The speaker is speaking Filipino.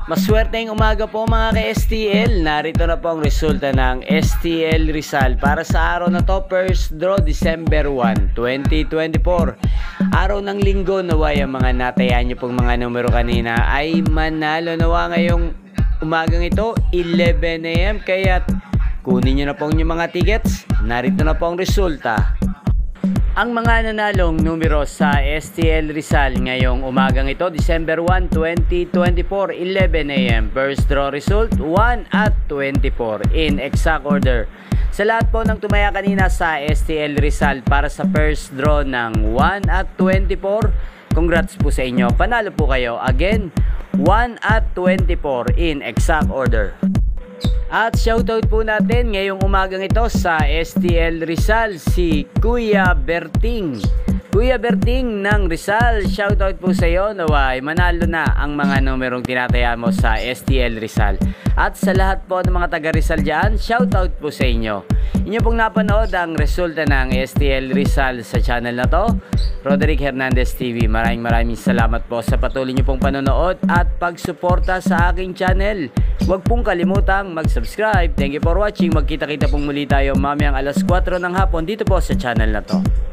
Maswerteng umaga po mga ka-STL. Narito na po ang resulta ng STL Rizal para sa araw na to, first draw December 1, 2024. Araw ng linggo, naway ang mga natayaan nyo pong mga numero kanina ay manalo nawa ngayong umagang ito 11 AM. Kaya kunin nyo na po yung mga tickets. Narito na po ang resulta. Ang mga nanalong numero sa STL Rizal ngayong umagang ito, December 1, 2024, 11 AM. First draw result, 1 at 24 in exact order. Sa lahat po ng tumaya kanina sa STL Rizal para sa first draw ng 1 at 24, congrats po sa inyo. Panalo po kayo. Again, 1 at 24 in exact order. At shoutout po natin ngayong umagang ito sa STL Rizal si Kuya Berting. Kuya Berting ng Rizal, shoutout po sa iyo. Naway manalo na ang mga numerong tinataya mo sa STL Rizal. At sa lahat po ng mga taga Rizal dyan, shoutout po sa inyo. Inyo pong napanood ang resulta ng STL Rizal sa channel na to, Roderick Hernandez TV. Maraming salamat po sa patuloy nyo pong panonood at pagsuporta sa aking channel. Huwag pong kalimutang mag-subscribe. Thank you for watching. Magkita-kita pong muli tayo mamayang alas 4 ng hapon dito po sa channel na to.